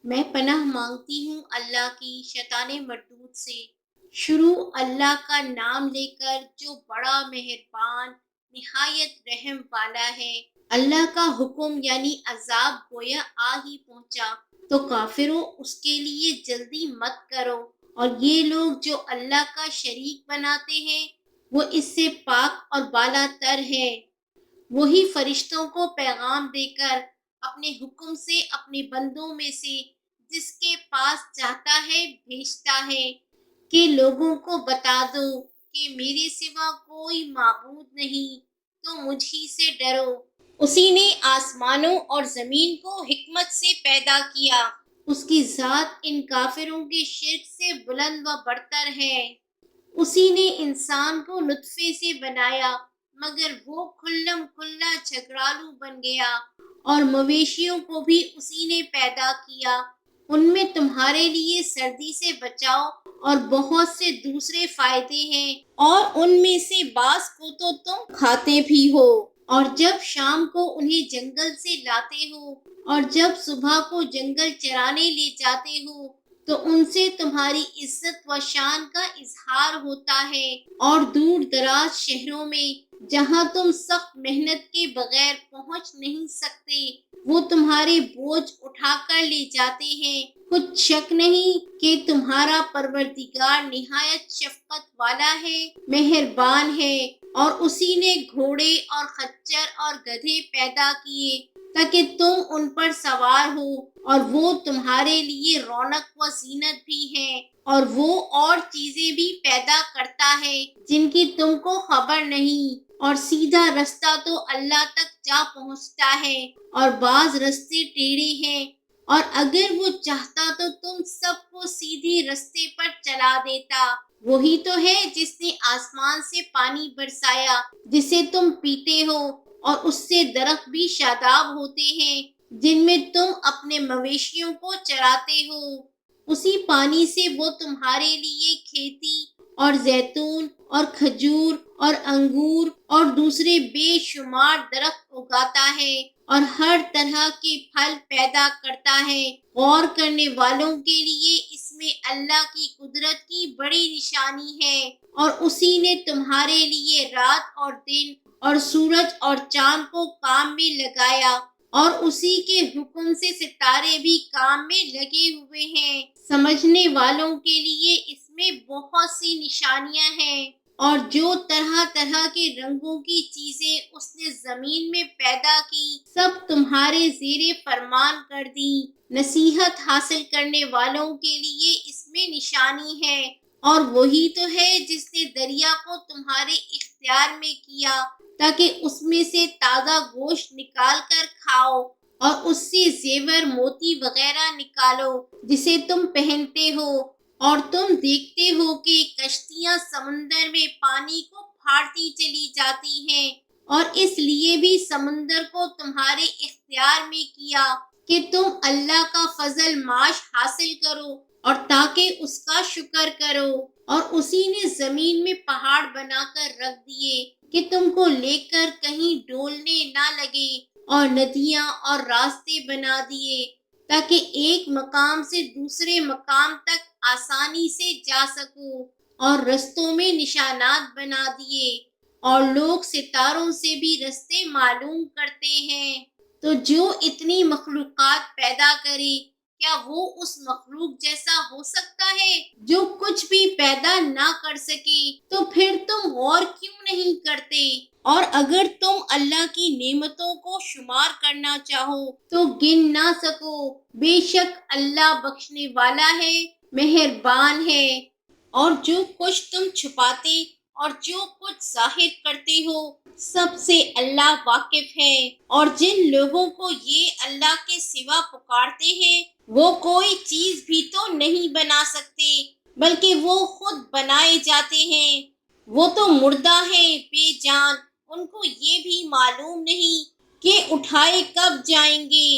میں پناہ مانگتی ہوں اللہ کی شیطان مردود سے۔ شروع اللہ کا نام لے کر جو بڑا مہربان نہایت رحم والا ہے۔ اللہ کا حکم یعنی عذاب گویا آ ہی پہنچا تو کافروں اس کے لیے جلدی مت کرو، اور یہ لوگ جو اللہ کا شریک بناتے ہیں وہ اس سے پاک اور بالا تر ہے۔ وہی فرشتوں کو پیغام دے کر اپنے حکم سے اپنے بندوں میں سے جس کے پاس چاہتا ہے بھیجتا ہے کہ لوگوں کو بتا دو کہ میرے سوا کوئی معبود نہیں، تو مجھ ہی سے ڈرو۔ اسی نے آسمانوں اور زمین کو حکمت سے پیدا کیا۔ اس کی ذات ان کافروں کے شرک سے بلند و برتر ہے۔ اسی نے انسان کو نطفے سے بنایا مگر وہ کھلم کھلا جھگڑالو بن گیا، اور مویشیوں کو بھی اسی نے پیدا کیا۔ ان میں تمہارے لیے سردی سے بچاؤ اور بہت سے دوسرے فائدے ہیں، اور ان میں سے بعض کو تو تم کھاتے بھی ہو۔ اور جب شام کو انہیں جنگل سے لاتے ہو اور جب صبح کو جنگل چرانے لے جاتے ہو تو ان سے تمہاری عزت و شان کا اظہار ہوتا ہے، اور دور دراز شہروں میں جہاں تم سخت محنت کے بغیر پہنچ نہیں سکتے وہ تمہارے بوجھ اٹھا کر لے جاتے ہیں۔ کچھ شک نہیں کہ تمہارا پروردگار نہایت شفقت والا ہے، مہربان ہے۔ اور اسی نے گھوڑے اور خچر اور گدھے پیدا کیے تاکہ تم ان پر سوار ہو، اور وہ تمہارے لیے رونق و زینت بھی ہیں، اور وہ اور چیزیں بھی پیدا کرتا ہے جن کی تم کو خبر نہیں۔ اور سیدھا رستہ تو اللہ تک جا پہنچتا ہے، اور بعض رستے ٹیڑھے ہیں، اور اگر وہ چاہتا تو تم سب کو سیدھے رستے پر چلا دیتا۔ وہی تو ہے جس نے آسمان سے پانی برسایا جسے تم پیتے ہو، اور اس سے درخت بھی شاداب ہوتے ہیں جن میں تم اپنے مویشیوں کو چراتے ہو۔ اسی پانی سے وہ تمہارے لیے کھیتی اور زیتون اور کھجور اور انگور اور دوسرے بے شمار درخت اگاتا ہے، اور ہر طرح کے پھل پیدا کرتا ہے۔ غور کرنے والوں کے لیے اس میں اللہ کی قدرت کی بڑی نشانی ہے۔ اور اسی نے تمہارے لیے رات اور دن اور سورج اور چاند کو کام میں لگایا، اور اسی کے حکم سے ستارے بھی کام میں لگے ہوئے ہیں۔ سمجھنے والوں کے لیے اس میں بہت سی نشانیاں ہیں۔ اور جو طرح طرح کے رنگوں کی چیزیں اس نے زمین میں پیدا کی سب تمہارے زیر فرمان کر دی۔ نصیحت حاصل کرنے والوں کے لیے اس میں نشانی ہے۔ اور وہی تو ہے جس نے دریا کو تمہارے اختیار میں کیا تاکہ اس میں سے تازہ گوشت نکال کر کھاؤ، اور اس سے زیور موتی وغیرہ نکالو جسے تم پہنتے ہو۔ اور تم دیکھتے ہو کہ کشتیاں سمندر میں پانی کو پھاڑتی چلی جاتی ہیں، اور اس لیے بھی سمندر کو تمہارے اختیار میں کیا کہ تم اللہ کا فضل معاش حاصل کرو اور تاکہ اس کا شکر کرو۔ اور اسی نے زمین میں پہاڑ بنا کر رکھ دیے کہ تم کو لے کر کہیں ڈولنے نہ لگے، اور ندیاں اور راستے بنا دیے تاکہ ایک مقام سے دوسرے مقام تک آسانی سے جا سکو، اور رستوں میں نشانات بنا دیے، اور لوگ ستاروں سے بھی رستے معلوم کرتے ہیں۔ تو جو اتنی مخلوقات پیدا کرے کیا وہ اس مخلوق جیسا ہو سکتا ہے؟ جو کچھ بھی پیدا نہ کر سکے تو پھر تم غور کیوں نہیں کرتے؟ اور اگر تم اللہ کی نعمتوں کو شمار کرنا چاہو تو گن نہ سکو۔ بے شک اللہ بخشنے والا ہے، مہربان ہے۔ اور جو کچھ تم چھپاتے اور جو کچھ ظاہر کرتے ہو سب سے اللہ واقف ہے۔ اور جن لوگوں کو یہ اللہ کے سوا پکارتے ہیں وہ کوئی چیز بھی تو نہیں بنا سکتے بلکہ وہ خود بنائے جاتے ہیں۔ وہ تو مردہ ہیں بے جان، ان کو یہ بھی معلوم نہیں کہ اٹھائے کب جائیں گے۔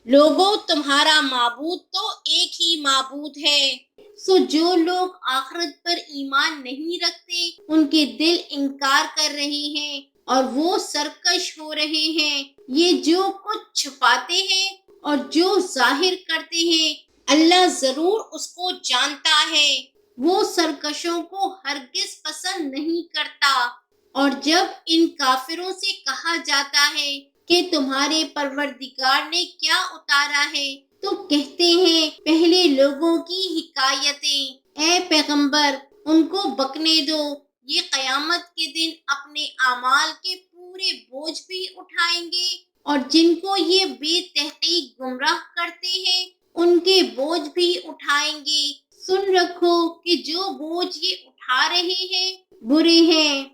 لوگوں تمہارا معبود تو ایک ہی معبود ہے۔ سو جو لوگ آخرت پر ایمان نہیں رکھتے ان کے دل انکار کر رہے ہیں اور وہ سرکش ہو رہے ہیں۔ یہ جو کچھ چھپاتے ہیں اور جو ظاہر کرتے ہیں اللہ ضرور اس کو جانتا ہے، وہ سرکشوں کو ہرگز پسند نہیں کرتا۔ اور جب ان کافروں سے کہا جاتا ہے کہ تمہارے پروردگار نے کیا اتارا ہے، تو کہتے ہیں پہلے لوگوں کی حکایتیں، اے پیغمبر ان کو بکنے دو، یہ قیامت کے دن اپنے اعمال کے پورے بوجھ بھی اٹھائیں گے، اور جن کو یہ بے تحقیق گمراہ کرتے ہیں ان کے بوجھ بھی اٹھائیں گے۔ سن رکھو کہ جو بوجھ یہ اٹھا رہے ہیں برے ہیں،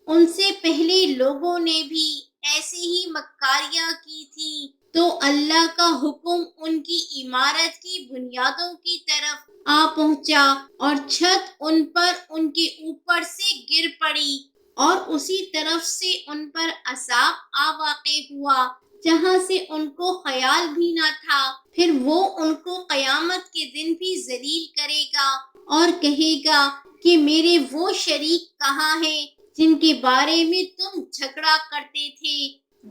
ان سے پہلے لوگوں نے بھی ایسی ہی مکاریاں کی تھی، تو اللہ کا حکم ان کی عمارت کی بنیادوں کی طرف آ پہنچا اور چھت ان پر ان کے اوپر سے گر پڑی، اور اسی طرف سے ان پر عذاب آ واقع ہوا جہاں سے ان کو خیال بھی نہ تھا۔ پھر وہ ان کو قیامت کے دن بھی ذلیل کرے گا اور کہے گا کہ میرے وہ شریک کہاں ہیں جن کے بارے میں تم جھگڑا کرتے تھے۔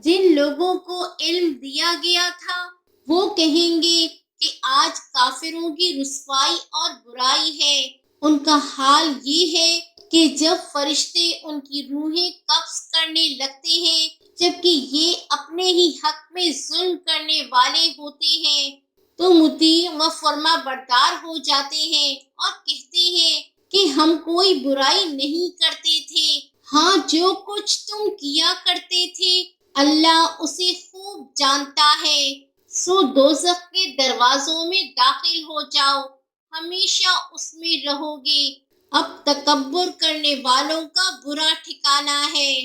جن لوگوں کو علم دیا گیا تھا وہ کہیں گے کہ آج کافروں کی رسوائی اور برائی ہے۔ ان کا حال یہ ہے کہ جب فرشتے ان کی روحیں قبض کرنے لگتے ہیں جبکہ یہ اپنے ہی حق میں ظلم کرنے والے ہوتے ہیں، تو مطیع و فرما بردار ہو جاتے ہیں اور کہتے ہیں کہ ہم کوئی برائی نہیں کرتے تھے، ہاں جو کچھ تم کیا کرتے تھے اللہ اسے خوب جانتا ہے۔ سو دوزخ کے دروازوں میں داخل ہو جاؤ، ہمیشہ اس میں رہو گے، اب تکبر کرنے والوں کا برا ٹھکانہ ہے۔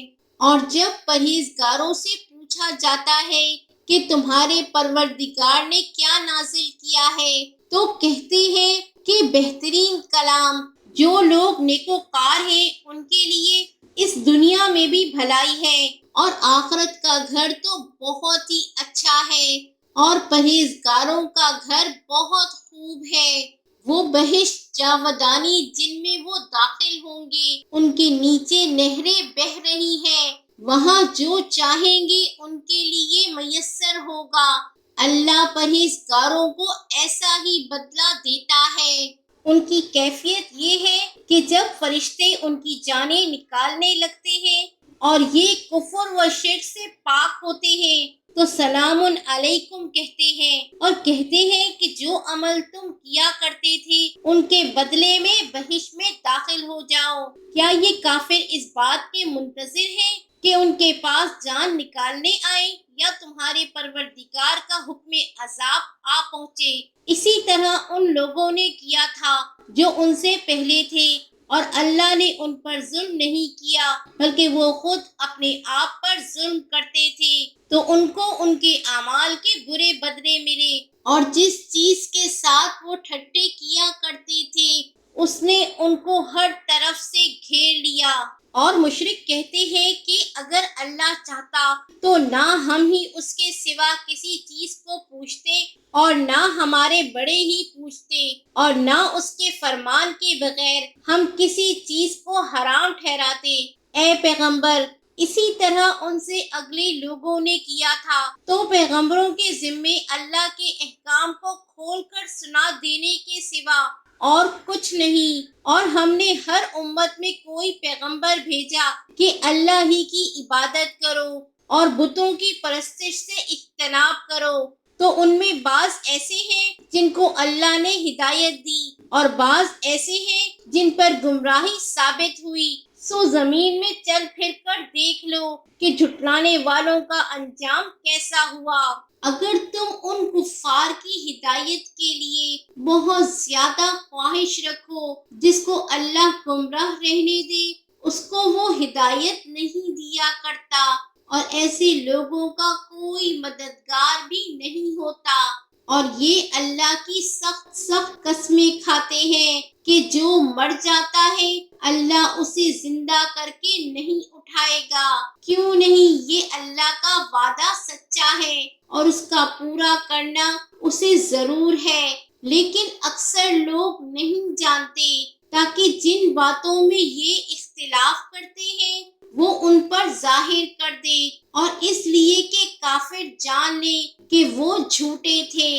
اور جب پرہیزگاروں سے پوچھا جاتا ہے کہ تمہارے پروردگار نے کیا نازل کیا ہے، تو کہتے ہیں کہ بہترین کلام، جو لوگ نیکوکار ہیں ان کے لیے اس دنیا میں بھی بھلائی ہے اور آخرت کا گھر تو بہت ہی اچھا ہے، اور پرہیزگاروں کا گھر بہت خوب ہے۔ وہ بہشت جاودانی جن میں وہ داخل ہوں گے، ان کے نیچے نہریں بہہ رہی ہیں، وہاں جو چاہیں گے ان کے لیے میسر ہوگا۔ اللہ پرہیزگاروں کو ایسا ہی بدلہ دیتا ہے۔ ان کی کیفیت یہ ہے کہ جب فرشتے ان کی جانیں نکالنے لگتے ہیں اور یہ کفر و شرک سے پاک ہوتے ہیں تو سلام علیکم کہتے ہیں، اور کہتے ہیں کہ جو عمل تم کیا کرتے تھے ان کے بدلے میں بہشت میں داخل ہو جاؤ۔ کیا یہ کافر اس بات کے منتظر ہیں کہ ان کے پاس جان نکالنے آئے یا تمہارے پروردگار کا حکم عذاب آ پہنچے؟ اسی طرح ان لوگوں نے کیا تھا جو ان سے پہلے تھے، اور اللہ نے ان پر ظلم نہیں کیا بلکہ وہ خود اپنے آپ پر ظلم کرتے تھے، تو ان کو ان کے اعمال کے برے بدلے ملے، اور جس چیز کے ساتھ وہ ٹھٹے کیا کرتے تھے اس نے ان کو ہر طرف سے گھیر لیا۔ اور مشرک کہتے ہیں کہ اگر اللہ چاہتا تو نہ ہم ہی اس کے سوا کسی چیز کو پوچھتے اور نہ ہمارے بڑے ہی پوچھتے، اور نہ اس کے فرمان کے بغیر ہم کسی چیز کو حرام ٹھہراتے۔ اے پیغمبر اسی طرح ان سے اگلے لوگوں نے کیا تھا، تو پیغمبروں کے ذمے اللہ کے احکام کو کھول کر سنا دینے کے سوا اور کچھ نہیں، اور ہم نے ہر امت میں کوئی پیغمبر بھیجا کہ اللہ ہی کی عبادت کرو اور بتوں کی پرستش سے اجتناب کرو، تو ان میں بعض ایسے ہیں جن کو اللہ نے ہدایت دی اور بعض ایسے ہیں جن پر گمراہی ثابت ہوئی۔ سو زمین میں چل پھر کر دیکھ لو کہ جھٹلانے والوں کا انجام کیسا ہوا۔ اگر تم ان کفار کی ہدایت کے لیے بہت زیادہ خواہش رکھو جس کو اللہ گمراہ رہنے دے، اس کو وہ ہدایت نہیں دیا کرتا، اور ایسے لوگوں کا کوئی مددگار بھی نہیں ہوتا۔ اور یہ اللہ کی سخت سخت قسمیں کھاتے ہیں کہ جو مر جاتا ہے اللہ اسے زندہ کر کے نہیں اٹھائے گا۔ کیوں نہیں؟ یہ اللہ کا وعدہ سچا ہے اور اس کا پورا کرنا اسے ضرور ہے، لیکن اکثر لوگ نہیں جانتے، تاکہ جن باتوں میں یہ اختلاف کرتے ہیں وہ ان پر ظاہر کر دے، اور اس لیے کہ کافر جان لیں کہ وہ جھوٹے تھے۔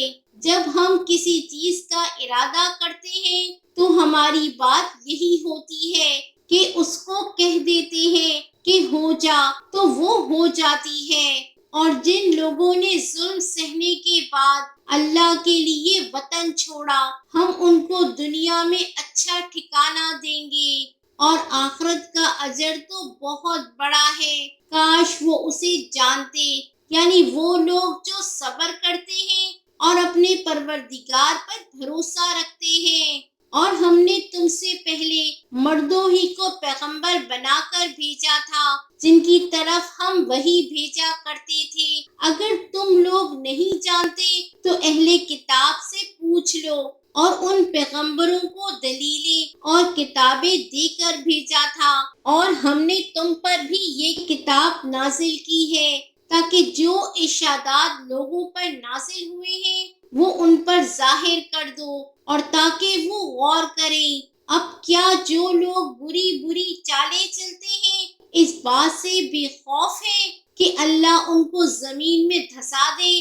جب ہم کسی چیز کا ارادہ کرتے ہیں تو ہماری بات یہی ہوتی ہے کہ اس کو کہہ دیتے ہیں کہ ہو جا تو وہ ہو جاتی ہے۔ اور جن لوگوں نے ظلم سہنے کے بعد اللہ کے لیے وطن چھوڑا، ہم ان کو دنیا میں اچھا ٹھکانہ دیں گے اور آخرت کا اجر تو بہت بڑا ہے، کاش وہ اسے جانتے۔ یعنی وہ لوگ جو صبر کرتے ہیں اور اپنے پروردگار پر بھروسہ رکھتے ہیں۔ اور ہم نے تم سے پہلے مردوں ہی کو پیغمبر بنا کر بھیجا تھا جن کی طرف ہم وحی بھیجا کرتے تھے۔ اگر تم لوگ نہیں جانتے تو اہل کتاب سے پوچھ لو، اور ان پیغمبروں کو دلیلیں اور کتابیں دے کر بھیجا تھا، اور ہم نے تم پر بھی یہ کتاب نازل کی ہے تاکہ جو ارشادات لوگوں پر نازل ہوئے ہیں وہ ان پر ظاہر کر دو، اور تاکہ وہ غور کریں۔ اب کیا جو لوگ بری چالیں چلتے ہیں اس بات سے بے خوف ہے کہ اللہ ان کو زمین میں دھسا دے،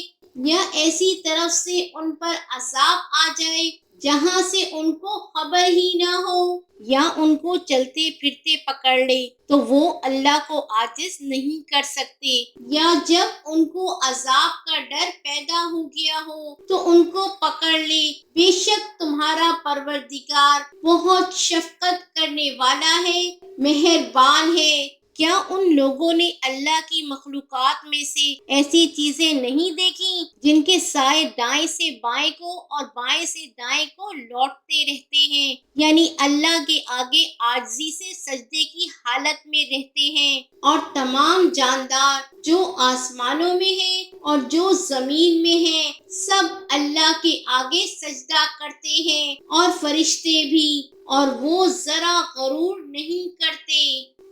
یا ایسی طرف سے ان پر عذاب آ جائے جہاں سے ان کو خبر ہی نہ ہو، یا ان کو چلتے پھرتے پکڑ لے تو وہ اللہ کو عاجز نہیں کر سکتے، یا جب ان کو عذاب کا ڈر پیدا ہو گیا ہو تو ان کو پکڑ لے۔ بے شک تمہارا پروردگار بہت شفقت کرنے والا ہے، مہربان ہے۔ کیا ان لوگوں نے اللہ کی مخلوقات میں سے ایسی چیزیں نہیں دیکھی جن کے سائے دائیں سے بائیں کو اور بائیں سے دائیں کو لوٹتے رہتے ہیں، یعنی اللہ کے آگے عاجزی سے سجدے کی حالت میں رہتے ہیں؟ اور تمام جاندار جو آسمانوں میں ہیں اور جو زمین میں ہیں سب اللہ کے آگے سجدہ کرتے ہیں، اور فرشتے بھی، اور وہ ذرا غرور نہیں کرتے،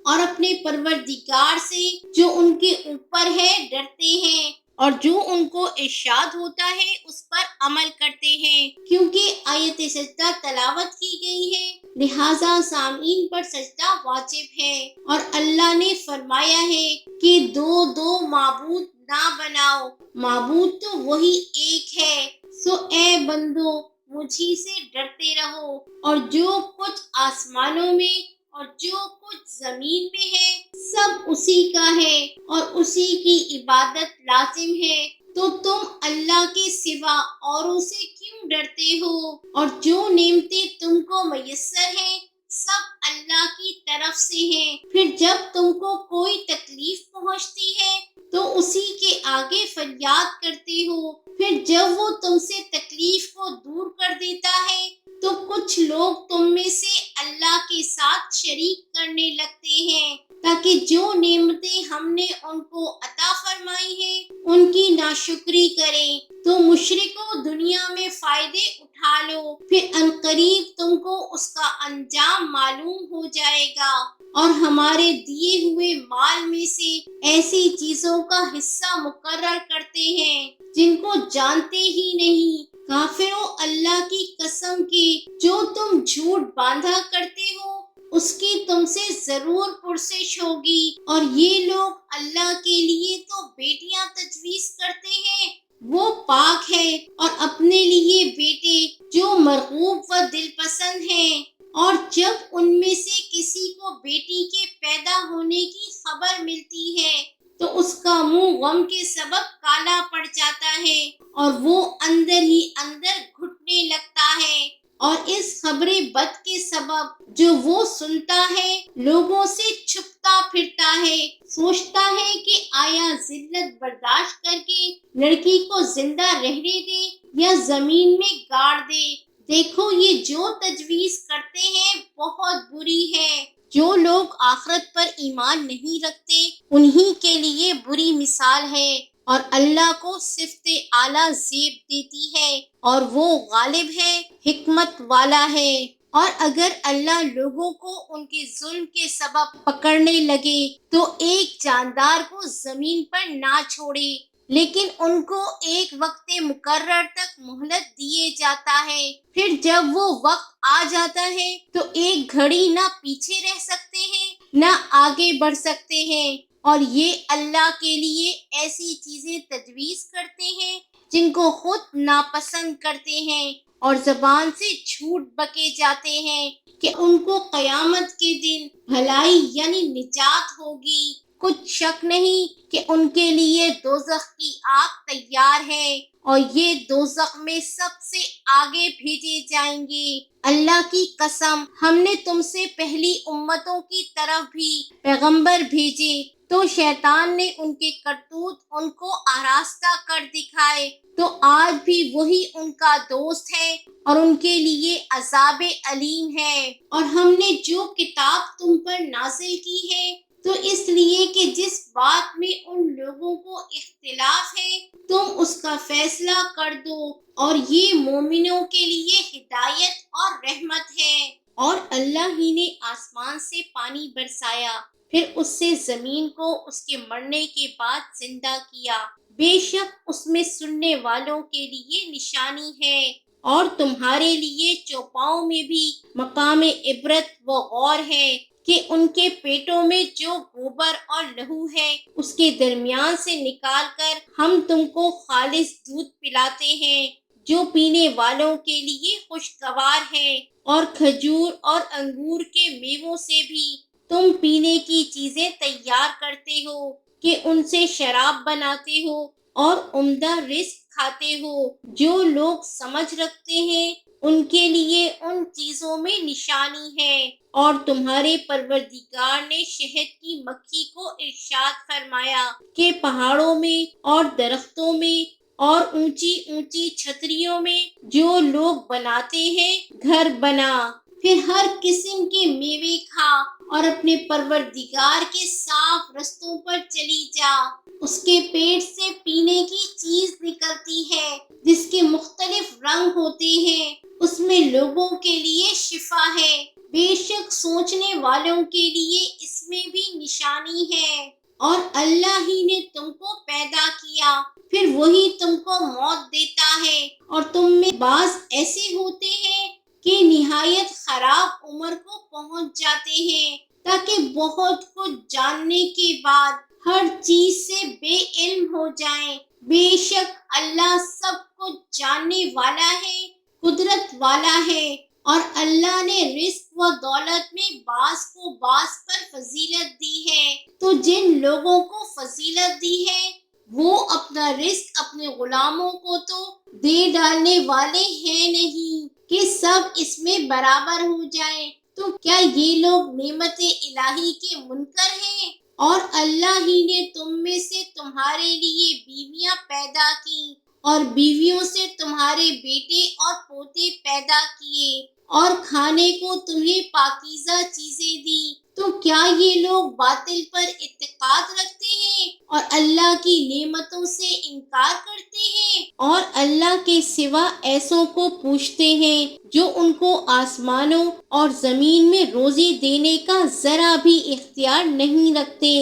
اور اپنے پروردگار سے جو ان کے اوپر ہے ڈرتے ہیں، اور جو ان کو ارشاد ہوتا ہے اس پر عمل کرتے ہیں۔ کیونکہ آیت سجدہ تلاوت کی گئی ہے لہٰذا سامعین پر سجدہ واجب ہے، اور اللہ نے فرمایا ہے کہ دو معبود نہ بناؤ، معبود تو وہی ایک ہے۔ سو اے بندو مجھی سے ڈرتے رہو، اور جو کچھ آسمانوں میں اور جو کچھ زمین میں ہے سب اسی کا ہے، اور اسی کی عبادت لازم ہے۔ تو تم اللہ کے سوا اوروں سے کیوں ڈرتے ہو؟ اور جو نعمتیں تم کو میسر ہیں سب اللہ کی طرف سے ہیں۔ پھر جب تم کو کوئی تکلیف پہنچتی ہے تو اسی کے آگے فریاد کرتے ہو، پھر جب وہ تم سے تکلیف کو دور کر دیتا ہے تو کچھ لوگ تم میں سے اللہ کے ساتھ شریک کرنے لگتے ہیں تاکہ جو نعمتیں ہم نے ان کو عطا فرمائی ہیں ان کی ناشکری کریں۔ تو مشرکو دنیا میں فائدے اٹھا لو، پھر عنقریب تم کو اس کا انجام معلوم ہو جائے گا۔ اور ہمارے دیے ہوئے مال میں سے ایسی چیزوں کا حصہ مقرر کرتے ہیں جن کو جانتے ہی نہیں۔ کافروں اللہ کی قسم کہ جو تم جھوٹ باندھا کرتے ہو اس کی تم سے ضرور پرسش ہوگی، اور یہ لوگ اللہ کے لیے تو بیٹیاں تجویز کرتے ہیں، وہ پاک ہے، اور اپنے لیے بیٹے جو مرغوب و دل پسند ہیں، اور جب ان میں سے کسی کو بیٹی کے پیدا ہونے کی خبر ملتی ہے تو اس کا منہ غم کے سبب کالا پڑ جاتا ہے اور وہ اندر ہی اندر گھٹنے لگتا ہے، اور اس خبر بد کے سبب جو وہ سنتا ہے لوگوں سے چھپتا پھرتا ہے، سوچتا ہے کہ آیا ذلت برداشت کر کے لڑکی کو زندہ رہنے دے یا زمین میں گاڑ دے۔ دیکھو یہ جو تجویز کرتے ہیں بہت بری ہے۔ جو لوگ آخرت پر ایمان نہیں رکھتے انہی کے لیے بری مثال ہے، اور اللہ کو صفت اعلیٰ زیب دیتی ہے، اور وہ غالب ہے، حکمت والا ہے۔ اور اگر اللہ لوگوں کو ان کے ظلم کے سبب پکڑنے لگے تو ایک جاندار کو زمین پر نہ چھوڑے، لیکن ان کو ایک وقت مقرر تک مہلت دیے جاتا ہے، پھر جب وہ وقت آ جاتا ہے تو ایک گھڑی نہ پیچھے رہ سکتے ہیں نہ آگے بڑھ سکتے ہیں، اور یہ اللہ کے لیے ایسی چیزیں تجویز کرتے ہیں جن کو خود ناپسند کرتے ہیں اور زبان سے جھوٹ بکے جاتے ہیں کہ ان کو قیامت کے دن بھلائی یعنی نجات ہوگی۔ کچھ شک نہیں کہ ان کے لیے دوزخ کی آگ تیار ہے اور یہ دوزخ میں سب سے آگے بھیجے جائیں گے۔ اللہ کی قسم، ہم نے تم سے پہلی امتوں کی طرف بھی پیغمبر بھیجے تو شیطان نے ان کے کرتوت ان کو آراستہ کر دکھائے، تو آج بھی وہی ان کا دوست ہے اور ان کے لیے عذاب علیم ہے۔ اور ہم نے جو کتاب تم پر نازل کی ہے تو اس لیے کہ جس بات میں ان لوگوں کو اختلاف ہے تم اس کا فیصلہ کر دو، اور یہ مومنوں کے لیے ہدایت اور رحمت ہے۔ اور اللہ ہی نے آسمان سے پانی برسایا، پھر اس سے زمین کو اس کے مرنے کے بعد زندہ کیا، بے شک اس میں سننے والوں کے لیے نشانی ہے، اور تمہارے لیے چوپاؤں میں بھی مقام عبرت و غور ہے کہ ان کے پیٹوں میں جو گوبر اور لہو ہے اس کے درمیان سے نکال کر ہم تم کو خالص دودھ پلاتے ہیں جو پینے والوں کے لیے خوشگوار ہے، اور کھجور اور انگور کے میووں سے بھی تم پینے کی چیزیں تیار کرتے ہو کہ ان سے شراب بناتے ہو اور عمدہ رزق کھاتے ہو۔ جو لوگ سمجھ رکھتے ہیں ان کے لیے ان چیزوں میں نشانی ہے۔ اور تمہارے پروردگار نے شہد کی مکھی کو ارشاد فرمایا کہ پہاڑوں میں اور درختوں میں اور اونچی اونچی چھتریوں میں جو لوگ بناتے ہیں گھر بنا، پھر ہر قسم کے میوے کھا اور اپنے پروردگار کے صاف رستوں پر چلی جا۔ اس کے پیٹ سے پینے کی چیز نکلتی ہے جس کے مختلف رنگ ہوتے ہیں، اس میں لوگوں کے لیے شفا ہے، بے شک سوچنے والوں کے لیے اس میں بھی نشانی ہے۔ اور اللہ ہی نے تم کو پیدا کیا، پھر وہی تم کو موت دیتا ہے، اور تم میں بعض ایسے ہوتے ہیں کہ نہایت خراب عمر کو پہنچ جاتے ہیں تاکہ بہت کچھ جاننے کے بعد ہر چیز سے بے علم ہو جائیں۔ بے شک اللہ سب کچھ جاننے والا ہے، قدرت والا ہے، اور اللہ نے رزق و دولت میں بعض کو بعض پر فضیلت دی ہے، تو جن لوگوں کو فضیلت دی ہے وہ اپنا رزق اپنے غلاموں کو تو دے ڈالنے والے ہیں نہیں کہ سب اس میں برابر ہو جائیں۔ تو کیا یہ لوگ نعمت الہی کے منکر ہیں؟ اور اللہ ہی نے تم میں سے تمہارے لیے بیویاں پیدا کی اور بیویوں سے تمہارے بیٹے اور پوتے پیدا کیے اور کھانے کو تمہیں پاکیزہ چیزیں دی، تو کیا یہ لوگ باطل پر اعتقاد رکھتے ہیں اور اللہ کی نعمتوں سے انکار کرتے ہیں؟ اور اللہ کے سوا ایسوں کو پوچھتے ہیں جو ان کو آسمانوں اور زمین میں روزی دینے کا ذرا بھی اختیار نہیں رکھتے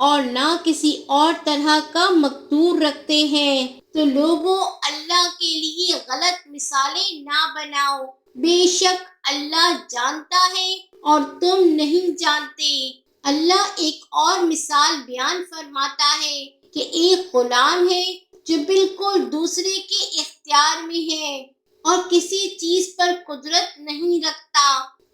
اور نہ کسی اور طرح کا مقدور رکھتے ہیں۔ تو لوگوں، اللہ کے لیے غلط مثالیں نہ بناؤ، بے شک اللہ جانتا ہے اور تم نہیں جانتے۔ اللہ ایک اور مثال بیان فرماتا ہے کہ ایک غلام ہے جو بالکل دوسرے کے اختیار میں ہے اور کسی چیز پر قدرت نہیں رکھتا،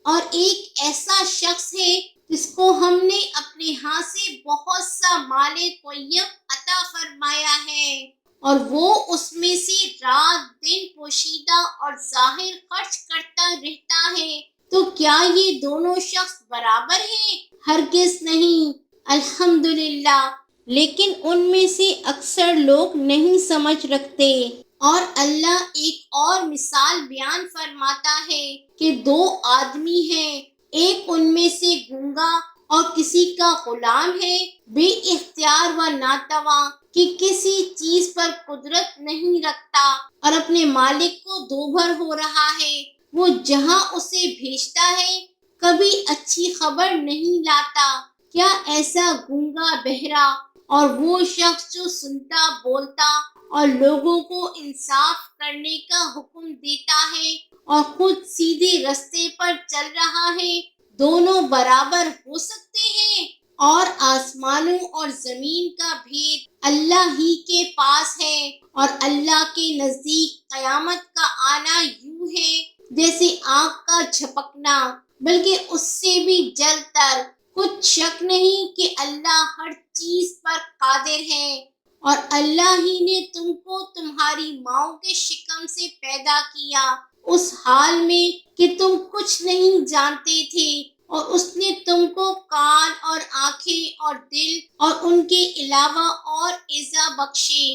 اور ایک ایسا شخص ہے جس کو ہم نے اپنے ہاں سے بہت سا مال طیب عطا فرمایا ہے اور وہ اس میں سے رات دن پوشیدہ اور ظاہر خرچ کرتا رہتا ہے، تو کیا یہ دونوں شخص برابر ہیں؟ ہرگز نہیں۔ الحمدللہ، لیکن ان میں سے اکثر لوگ نہیں سمجھ رکھتے۔ اور اللہ ایک اور مثال بیان فرماتا ہے کہ دو آدمی ہیں، ایک ان میں سے گونگا اور کسی کا غلام ہے، بے اختیار و ناتواں کہ کسی چیز پر قدرت نہیں رکھتا اور اپنے مالک کو دوبھر ہو رہا ہے، وہ جہاں اسے بھیجتا ہے کبھی اچھی خبر نہیں لاتا۔ کیا ایسا گونگا، بہرا اور وہ شخص جو سنتا بولتا اور لوگوں کو انصاف کرنے کا حکم دیتا ہے اور خود سیدھے رستے پر چل رہا ہے، دونوں برابر ہو سکتے ہیں؟ اور آسمانوں اور زمین کا بھید اللہ ہی کے پاس ہے، اور اللہ کے نزدیک قیامت کا آنا یوں ہے جیسے آنکھ کا جھپکنا، بلکہ اس سے بھی جلد تر۔ کچھ شک نہیں کہ اللہ ہر چیز پر قادر ہے، اور اللہ ہی نے تم کو تمہاری ماؤں کے شکم سے پیدا کیا، اس حال میں کہ تم کچھ نہیں جانتے تھے، اور اس نے تم کو کان اور آنکھیں اور دل اور ان کے علاوہ اور اعضاء بخشے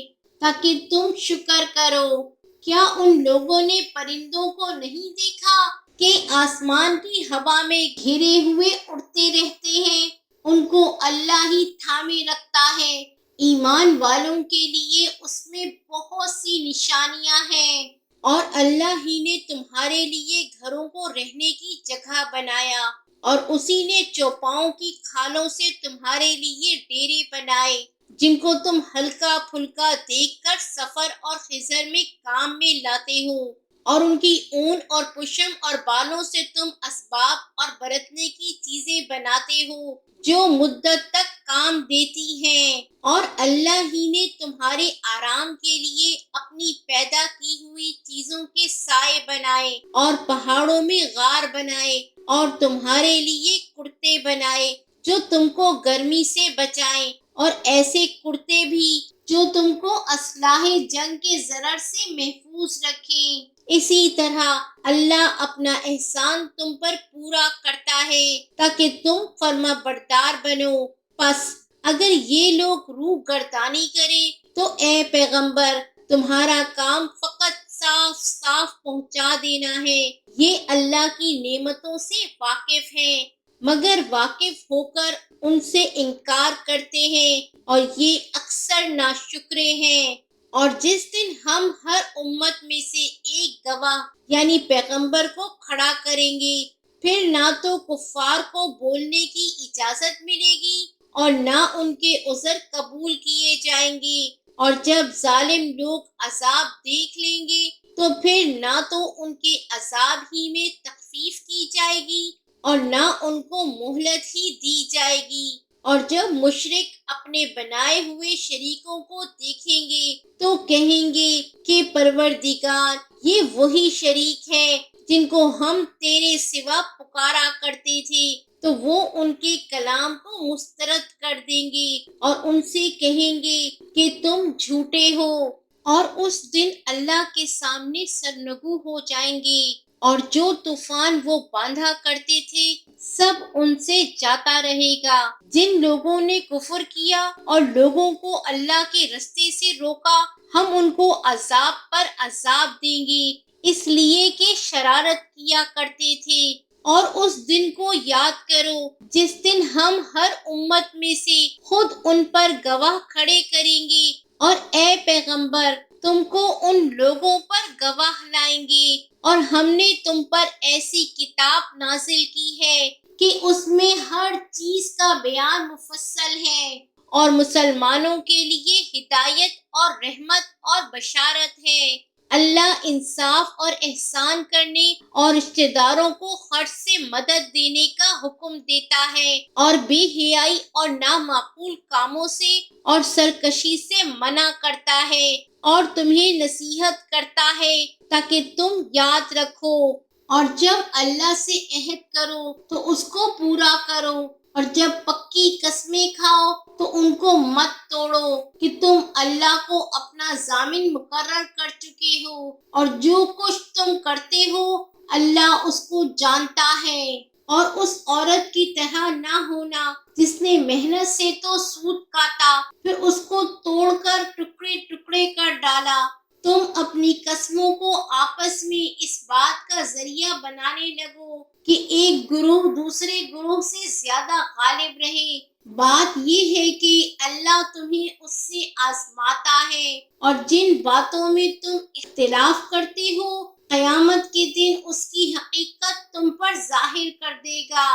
تاکہ تم شکر کرو۔ کیا ان لوگوں نے پرندوں کو نہیں دیکھا کہ آسمان کی ہوا میں گھرے ہوئے اڑتے رہتے ہیں؟ ان کو اللہ ہی تھامے رکھتا ہے۔ ایمان والوں کے لیے اس میں بہت سی نشانیاں ہیں، اور اللہ ہی نے تمہارے لیے گھروں کو رہنے کی جگہ بنایا، اور اسی نے چوپاؤں کی کھالوں سے تمہارے لیے ڈیرے بنائے جن کو تم ہلکا پھلکا دیکھ کر سفر اور خزر میں کام میں لاتے ہو، اور ان کی اون اور پشم اور بالوں سے تم اسباب اور برتنے کی چیزیں بناتے ہو جو مدت تک کام دیتی ہیں۔ اور اللہ ہی نے تمہارے آرام کے لیے اپنی پیدا کی ہوئی چیزوں کے سائے بنائے، اور پہاڑوں میں غار بنائے، اور تمہارے لیے کرتے بنائے جو تم کو گرمی سے بچائیں، اور ایسے کرتے بھی جو تم کو اسلحہ جنگ کے ضرر سے محفوظ رکھیں۔ اسی طرح اللہ اپنا احسان تم پر پورا کرتا ہے تاکہ تم فرما بردار بنو۔ پس اگر یہ لوگ روح گردانی کریں تو اے پیغمبر، تمہارا کام فقط صاف صاف پہنچا دینا ہے۔ یہ اللہ کی نعمتوں سے واقف ہیں، مگر واقف ہو کر ان سے انکار کرتے ہیں، اور یہ اکثر ناشکرے ہیں۔ اور جس دن ہم ہر امت میں سے ایک گواہ یعنی پیغمبر کو کھڑا کریں گے، پھر نہ تو کفار کو بولنے کی اجازت ملے گی اور نہ ان کے عذر قبول کیے جائیں گے، اور جب ظالم لوگ عذاب دیکھ لیں گے تو پھر نہ تو ان کے عذاب ہی میں تخفیف کی جائے گی اور نہ ان کو مہلت ہی دی جائے گی۔ اور جب مشرک اپنے بنائے ہوئے شریکوں کو دیکھیں گے تو کہیں گے کہ پروردگار، یہ وہی شریک ہے جن کو ہم تیرے سوا پکارا کرتے تھے، تو وہ ان کے کلام کو مسترد کر دیں گے اور ان سے کہیں گے کہ تم جھوٹے ہو، اور اس دن اللہ کے سامنے سرنگو ہو جائیں گے، اور جو طوفان وہ باندھا کرتے تھے سب ان سے جاتا رہے گا۔ جن لوگوں نے کفر کیا اور لوگوں کو اللہ کے رستے سے روکا، ہم ان کو عذاب پر عذاب دیں گے اس لیے کہ شرارت کیا کرتے تھے۔ اور اس دن کو یاد کرو جس دن ہم ہر امت میں سے خود ان پر گواہ کھڑے کریں گے، اور اے پیغمبر، تم کو ان لوگوں پر گواہ لائیں گے، اور ہم نے تم پر ایسی کتاب نازل کی ہے کہ اس میں ہر چیز کا بیان مفصل ہے، اور مسلمانوں کے لیے ہدایت اور رحمت اور بشارت ہے۔ اللہ انصاف اور احسان کرنے اور رشتہ داروں کو خرچ سے مدد دینے کا حکم دیتا ہے، اور بے حیائی اور نامعقول کاموں سے اور سرکشی سے منع کرتا ہے، اور تمہیں نصیحت کرتا ہے تاکہ تم یاد رکھو، اور جب اللہ سے عہد کرو تو اس کو پورا کرو، اور جب پکی قسمیں کھاؤ تو ان کو مت توڑو کہ تم اللہ کو اپنا ضامن مقرر کر چکے ہو، اور جو کچھ تم کرتے ہو اللہ اس کو جانتا ہے۔ اور اس عورت کی طرح نہ ہونا جس نے محنت سے تو سود کاٹا پھر اس کو توڑ کر ٹکڑے ٹکڑے کر ڈالا۔ تم اپنی قسموں کو آپس میں اس بات کا ذریعہ بنانے لگو کہ ایک گروہ دوسرے گروہ سے زیادہ غالب رہے۔ بات یہ ہے کہ اللہ تمہیں اس سے آزماتا ہے، اور جن باتوں میں تم اختلاف کرتے ہو قیامت کے دن اس کی حقیقت تم پر ظاہر کر دے گا۔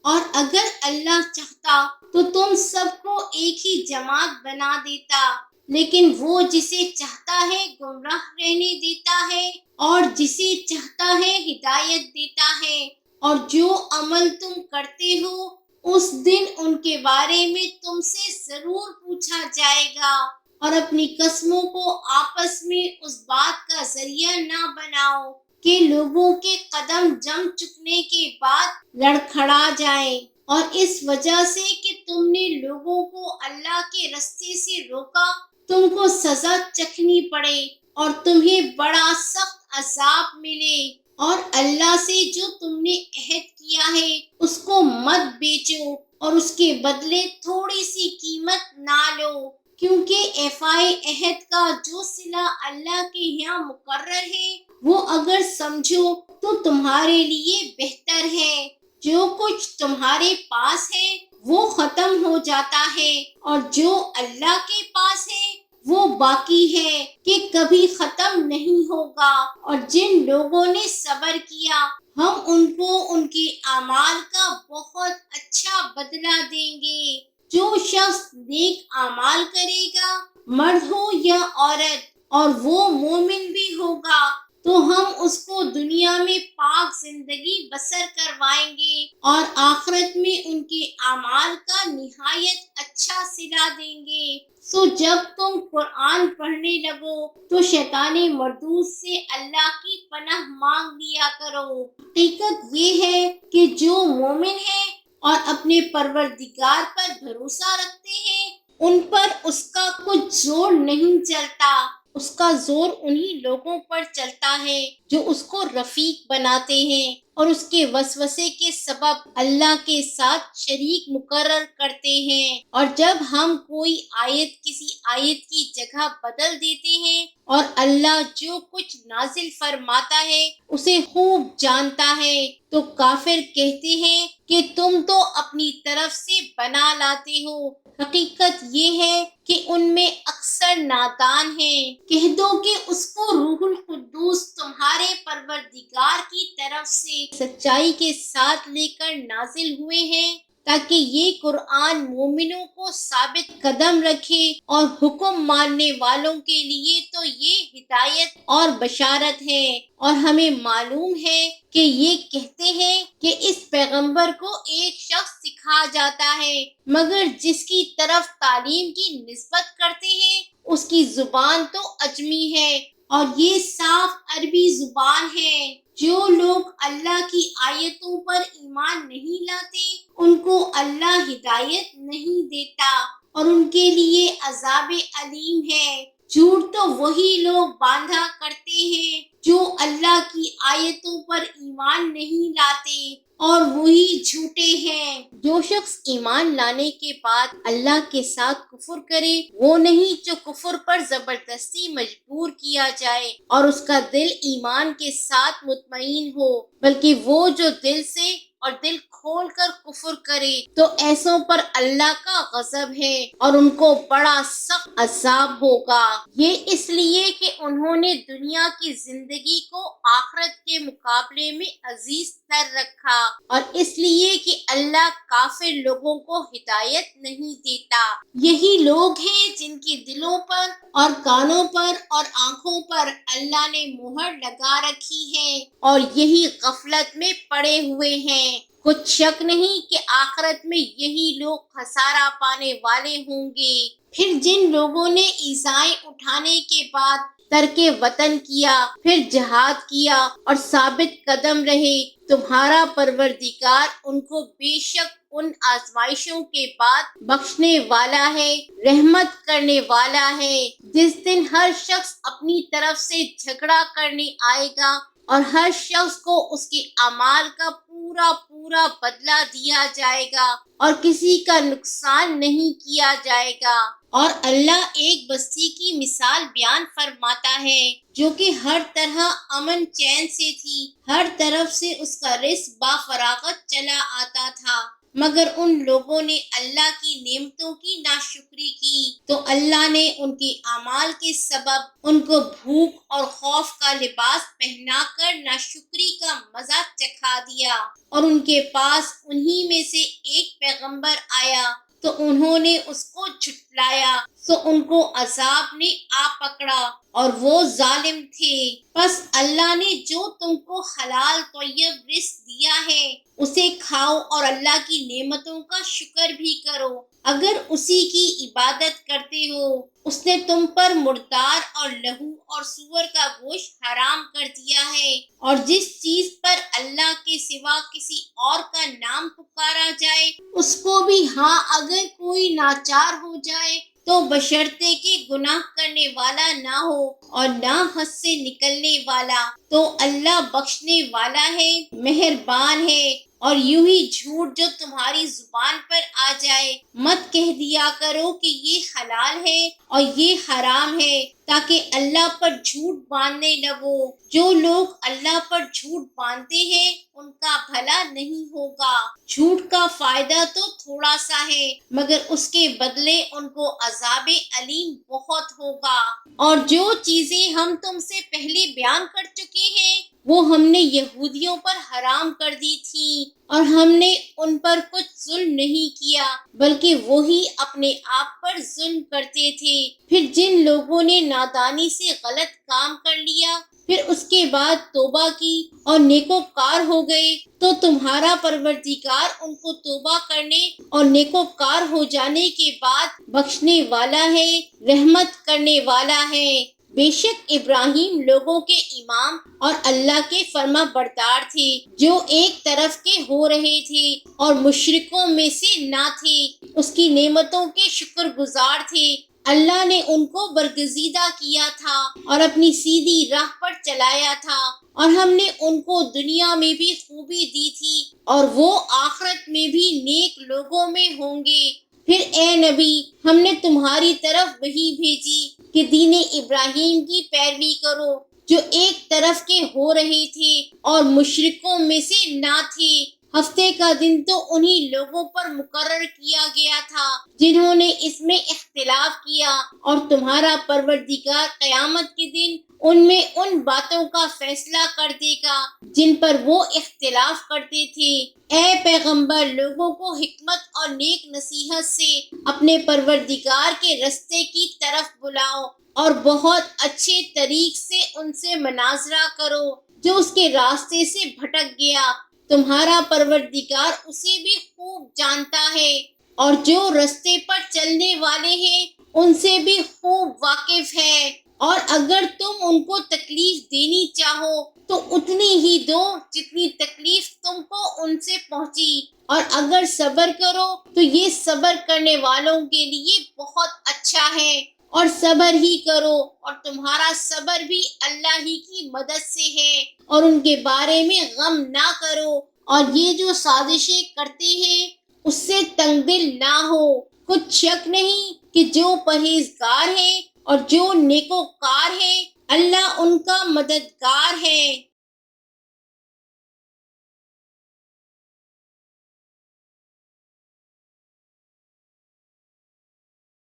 اور اگر اللہ چاہتا تو تم سب کو ایک ہی جماعت بنا دیتا، لیکن وہ جسے چاہتا ہے گمراہ رہنے دیتا ہے اور جسے چاہتا ہے ہدایت دیتا ہے۔ اور جو عمل تم کرتے ہو اس دن ان کے بارے میں تم سے ضرور پوچھا جائے گا، اور اپنی قسموں کو آپس میں اس بات کا ذریعہ نہ بناؤ کہ لوگوں کے قدم جم چکنے کے بعد لڑکھڑا جائیں، اور اس وجہ سے کہ تم نے لوگوں کو اللہ کے رستے سے روکا تم کو سزا چکھنی پڑے اور تمہیں بڑا سخت عذاب ملے۔ اور اللہ سے جو تم نے عہد کیا ہے اس کو مت بیچو اور اس کے بدلے تھوڑی سی قیمت نہ لو، کیونکہ ایفائے عہد کا جو صلہ اللہ کے یہاں مقرر ہے وہ اگر سمجھو تو تمہارے لیے بہتر ہے۔ جو کچھ تمہارے پاس ہے وہ ختم ہو جاتا ہے، اور جو اللہ کے پاس ہے وہ باقی ہے کہ کبھی ختم نہیں ہوگا۔ اور جن لوگوں نے صبر کیا ہم ان کو ان کے اعمال کا بہت اچھا بدلہ دیں گے۔ جو شخص نیک اعمال کرے گا، مرد ہو یا عورت، اور وہ مومن بھی ہوگا، تو ہم اس کو دنیا میں پاک زندگی بسر کروائیں گے اور آخرت میں ان کے اعمال کا نہایت اچھا صلہ دیں گے۔ سو جب تم قرآن پڑھنے لگو تو شیطان مردود سے اللہ کی پناہ مانگ لیا کرو۔ حقیقت یہ ہے کہ جو مومن ہے اور اپنے پروردگار پر بھروسہ رکھتے ہیں ان پر اس کا کچھ زور نہیں چلتا، اس کا زور انہی لوگوں پر چلتا ہے جو اس کو رفیق بناتے ہیں اور اس کے وسوسے کے سبب اللہ کے ساتھ شریک مقرر کرتے ہیں۔ اور جب ہم کوئی آیت کسی آیت کی جگہ بدل دیتے ہیں، اور اللہ جو کچھ نازل فرماتا ہے اسے خوب جانتا ہے، تو کافر کہتے ہیں کہ تم تو اپنی طرف سے بنا لاتے ہو۔ حقیقت یہ ہے کہ ان میں اکثر نادان ہیں۔ کہہ دو کہ اس کو روح القدس تمہارے پروردگار کی طرف سے سچائی کے ساتھ لے کر نازل ہوئے ہیں، تاکہ یہ قرآن مومنوں کو ثابت قدم رکھے، اور حکم ماننے والوں کے لیے تو یہ ہدایت اور بشارت ہے۔ اور ہمیں معلوم ہے کہ یہ کہتے ہیں کہ اس پیغمبر کو ایک شخص سکھا جاتا ہے، مگر جس کی طرف تعلیم کی نسبت کرتے ہیں اس کی زبان تو عجمی ہے اور یہ صاف عربی زبان ہے۔ جو لوگ اللہ کی آیتوں پر ایمان نہیں لاتے ان کو اللہ ہدایت نہیں دیتا اور ان کے لیے عذاب علیم ہے۔ جھوٹ تو وہی لوگ باندھا کرتے ہیں جو اللہ کی آیتوں پر ایمان نہیں لاتے، اور وہی جھوٹے ہیں۔ جو شخص ایمان لانے کے بعد اللہ کے ساتھ کفر کرے وہ نہیں جو کفر پر زبردستی مجبور کیا جائے اور اس کا دل ایمان کے ساتھ مطمئن ہو، بلکہ وہ جو دل سے اور دل کھول کر کفر کرے تو ایسوں پر اللہ کا غضب ہے اور ان کو بڑا سخت عذاب ہوگا۔ یہ اس لیے کہ انہوں نے دنیا کی زندگی کو آخرت کے مقابلے میں عزیز تر رکھا، اور اس لیے کہ اللہ کافر لوگوں کو ہدایت نہیں دیتا۔ یہی لوگ ہیں جن کے دلوں پر اور کانوں پر اور آنکھوں پر اللہ نے مہر لگا رکھی ہے اور یہی غفلت میں پڑے ہوئے ہیں۔ کچھ شک نہیں کہ آخرت میں یہی لوگ خسارہ پانے والے ہوں گے۔ پھر جن لوگوں نے ایذائیں اٹھانے کے بعد ترک وطن کیا، پھر جہاد کیا اور ثابت قدم رہے، تمہارا پروردگار ان کو بے شک ان آزمائشوں کے بعد بخشنے والا ہے، رحمت کرنے والا ہے۔ جس دن ہر شخص اپنی طرف سے جھگڑا کرنے آئے گا اور ہر شخص کو اس کے اعمال کا پورا پورا بدلہ دیا جائے گا اور کسی کا نقصان نہیں کیا جائے گا۔ اور اللہ ایک بستی کی مثال بیان فرماتا ہے جو کہ ہر طرح امن چین سے تھی، ہر طرف سے اس کا رزق بافراغت چلا آتا تھا، مگر ان لوگوں نے اللہ کی نعمتوں کی ناشکری کی تو اللہ نے ان کے اعمال کے سبب ان کو بھوک اور خوف کا لباس پہنا کر ناشکری کا مزہ چکھا دیا، اور ان کے پاس انہی میں سے ایک پیغمبر آیا تو انہوں نے اس کو جھٹلایا، سو ان کو عذاب نے آ پکڑا اور وہ ظالم تھے۔ پس اللہ نے جو تم کو حلال طیب رزق دیا ہے اسے کھاؤ اور اللہ کی نعمتوں کا شکر بھی کرو۔ اگر اسی کی عبادت کرتے ہو، اس نے تم پر مردار اور لہو اور سور کا گوشت حرام کر دیا ہے، اور جس چیز پر اللہ کے سوا کسی اور کا نام پکارا جائے اس کو بھی، ہاں اگر کوئی ناچار ہو جائے تو بشرطے کہ گناہ کرنے والا نہ ہو اور نہ حد سے نکلنے والا، تو اللہ بخشنے والا ہے، مہربان ہے۔ اور یوں ہی جھوٹ جو تمہاری زبان پر آ جائے مت کہہ دیا کرو کہ یہ حلال ہے اور یہ حرام ہے، تاکہ اللہ پر جھوٹ باندھنے لگو۔ جو لوگ اللہ پر جھوٹ باندھتے ہیں ان کا بھلا نہیں ہوگا۔ جھوٹ کا فائدہ تو تھوڑا سا ہے، مگر اس کے بدلے ان کو عذاب علیم بہت ہوگا۔ اور جو چیزیں ہم تم سے پہلے بیان کر چکے ہیں وہ ہم نے یہودیوں پر حرام کر دی تھی، اور ہم نے ان پر کچھ ظلم نہیں کیا بلکہ وہی اپنے آپ پر ظلم کرتے تھے۔ پھر جن لوگوں نے نادانی سے غلط کام کر لیا پھر اس کے بعد توبہ کی اور نیکوکار ہو گئے تو تمہارا پروردگار ان کو توبہ کرنے اور نیکوکار ہو جانے کے بعد بخشنے والا ہے، رحمت کرنے والا ہے۔ بے شک ابراہیم لوگوں کے امام اور اللہ کے فرما بردار تھے، جو ایک طرف کے ہو رہے تھے اور مشرکوں میں سے نہ تھے، اس کی نعمتوں کے شکر گزار تھے۔ اللہ نے ان کو برگزیدہ کیا تھا اور اپنی سیدھی راہ پر چلایا تھا، اور ہم نے ان کو دنیا میں بھی خوبی دی تھی اور وہ آخرت میں بھی نیک لوگوں میں ہوں گے۔ پھر اے نبی، ہم نے تمہاری طرف وحی بھیجی کہ دین ابراہیم کی پیروی کرو، جو ایک طرف کے ہو رہے تھے اور مشرکوں میں سے نہ تھے۔ ہفتے کا دن تو انہی لوگوں پر مقرر کیا گیا تھا جنہوں نے اس میں اختلاف کیا، اور تمہارا پروردگار قیامت کے دن ان میں ان باتوں کا فیصلہ کر دے گا جن پر وہ اختلاف کرتے تھے۔ اے پیغمبر، لوگوں کو حکمت اور نیک نصیحت سے اپنے پروردگار کے رستے کی طرف بلاؤ، اور بہت اچھے طریق سے ان سے مناظرہ کرو جو اس کے راستے سے بھٹک گیا۔ تمہارا پروردگار اسے بھی خوب جانتا ہے، اور جو رستے پر چلنے والے ہیں ان سے بھی خوب واقف ہے۔ اور اگر تم ان کو تکلیف دینی چاہو تو اتنی ہی دو جتنی تکلیف تم کو ان سے پہنچی، اور اگر صبر کرو تو یہ صبر کرنے والوں کے لیے بہت اچھا ہے۔ اور صبر ہی کرو، اور تمہارا صبر بھی اللہ ہی کی مدد سے ہے، اور ان کے بارے میں غم نہ کرو، اور یہ جو سازشیں کرتے ہیں اس سے تنگ دل نہ ہو۔ کچھ شک نہیں کہ جو پرہیزگار ہیں اور جو نیکوکار ہیں اللہ ان کا مددگار ہے۔